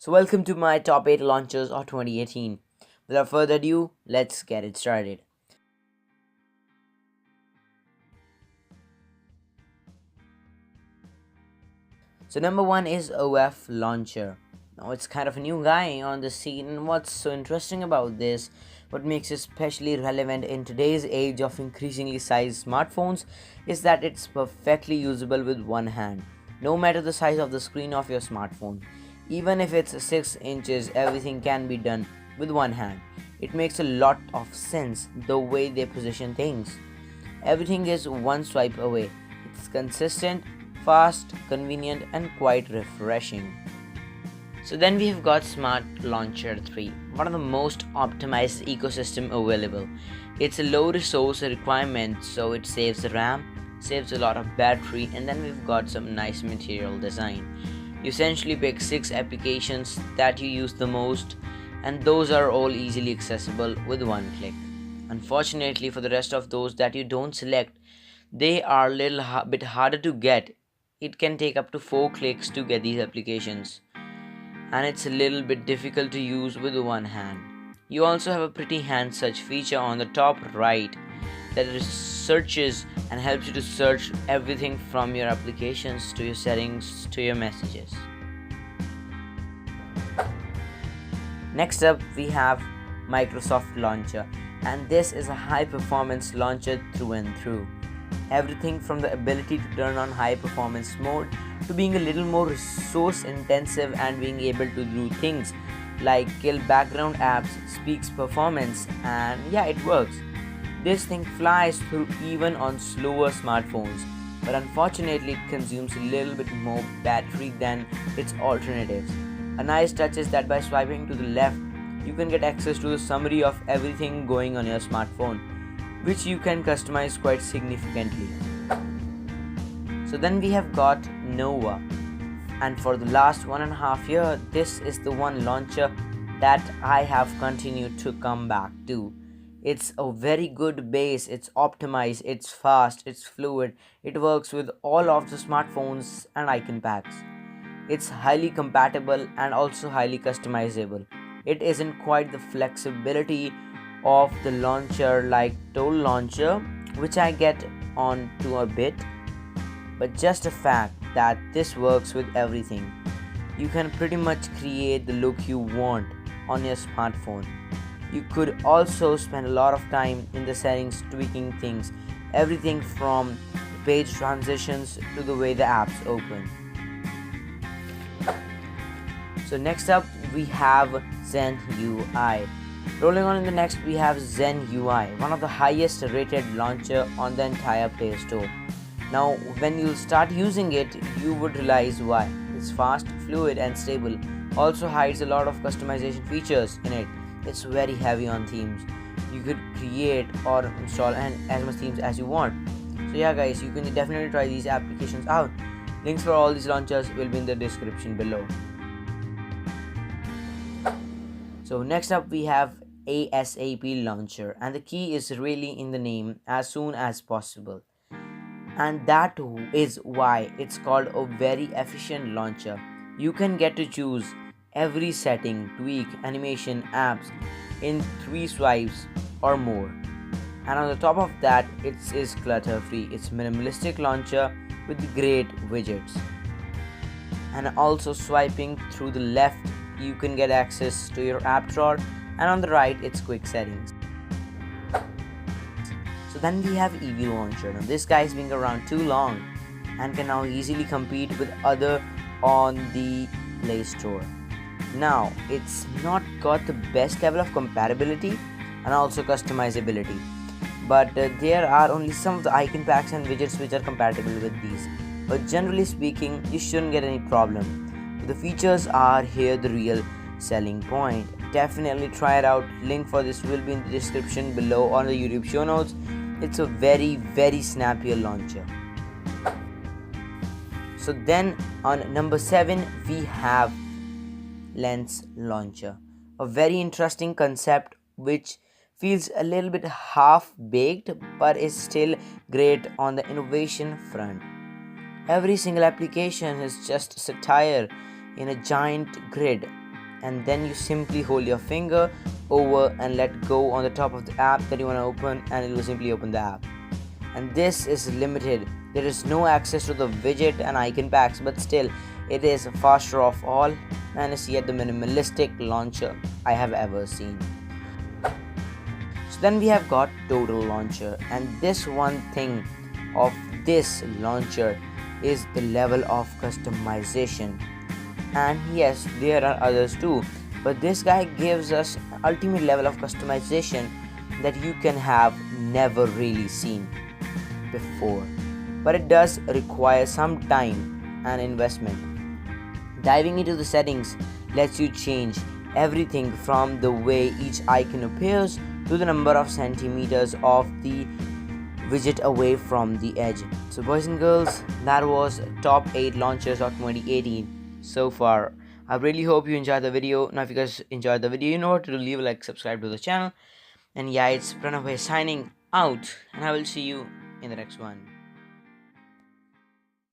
So welcome to my top 8 launchers of 2018. Without further ado, let's get it started. So number 1 is Evie Launcher. Now it's kind of a new guy on the scene, and what's so interesting about this, what makes it especially relevant in today's age of increasingly sized smartphones, is that it's perfectly usable with one hand, no matter the size of the screen of your smartphone. Even if it's 6 inches, everything can be done with one hand. It makes a lot of sense the way they position things. Everything is one swipe away. It's consistent, fast, convenient, and quite refreshing. So then we have got Smart Launcher 3, one of the most optimized ecosystem available. It's a low resource requirement, so it saves RAM, saves a lot of battery, and then we've got some nice material design. You essentially pick 6 applications that you use the most, and those are all easily accessible with one click. Unfortunately, for the rest of those that you don't select, they are a little bit harder to get. It can take up to 4 clicks to get these applications, and it's a little bit difficult to use with one hand. You also have a pretty hand search feature on the top right that searches and helps you to search everything from your applications to your settings to your messages. Next up, we have Microsoft Launcher, and this is a high performance launcher through and through. Everything from the ability to turn on high performance mode to being a little more resource intensive and being able to do things like kill background apps speaks performance, and yeah, it works. This thing flies through even on slower smartphones, but unfortunately it consumes a little bit more battery than its alternatives. A nice touch is that by swiping to the left, you can get access to the summary of everything going on your smartphone, which you can customize quite significantly. So then we have got Noone, and for the last 1.5 years, this is the one launcher that I have continued to come back to. It's a very good base, it's optimized, it's fast, it's fluid, it works with all of the smartphones and icon packs. It's highly compatible and also highly customizable. It isn't quite the flexibility of the launcher like Tool Launcher, which I get on to a bit, but just the fact that this works with everything. You can pretty much create the look you want on your smartphone. You could also spend a lot of time in the settings tweaking things, everything from page transitions to the way the apps open. So next up we have ZenUI. Rolling on in the next we have ZenUI, one of the highest rated launcher on the entire Play Store. Now when you start using it, you would realize why. It's fast, fluid and stable. Also hides a lot of customization features in it. It's very heavy on themes. You could create or install as much themes as you want. So yeah guys, you can definitely try these applications out. Links for all these launchers will be in the description below. So next up we have ASAP Launcher, and the key is really in the name, as soon as possible. And that is why it's called a very efficient launcher. You can get to choose every setting, tweak, animation, apps in 3 swipes or more. And on the top of that, it is clutter free. It's minimalistic launcher with great widgets. And also swiping through the left, you can get access to your app drawer, and on the right it's quick settings. So then we have Evie Launcher. Now this guy is being around too long and can now easily compete with other on the Play Store. Now it's not got the best level of compatibility and also customizability, but there are only some of the icon packs and widgets which are compatible with these, but generally speaking you shouldn't get any problem. The features are here the real selling point. Definitely try it out. Link for this will be in the description below on the YouTube show notes. It's a very snappy launcher. So then on number 7 we have Lens Launcher, a very interesting concept which feels a little bit half baked but is still great on the innovation front. Every single application is just satire in a giant grid. and then you simply hold your finger over and let go on the top of the app that you want to open, and it will simply open the app. And this is limited. There is no access to the widget and icon packs, but still it is faster of all and is yet the minimalistic launcher I have ever seen. So then we have got Total Launcher, and this one thing of this launcher is the level of customization. And yes, there are others too, but this guy gives us ultimate level of customization that you can have never really seen before, but it does require some time and investment. Diving into the settings lets you change everything from the way each icon appears to the number of centimeters of the widget away from the edge. So boys and girls, that was top 8 launchers of 2018 so far. I really hope you enjoyed the video. Now if you guys enjoyed the video, you know what to do, leave a like, subscribe to the channel, and yeah, it's Pranavai signing out, and I will see you in the next one.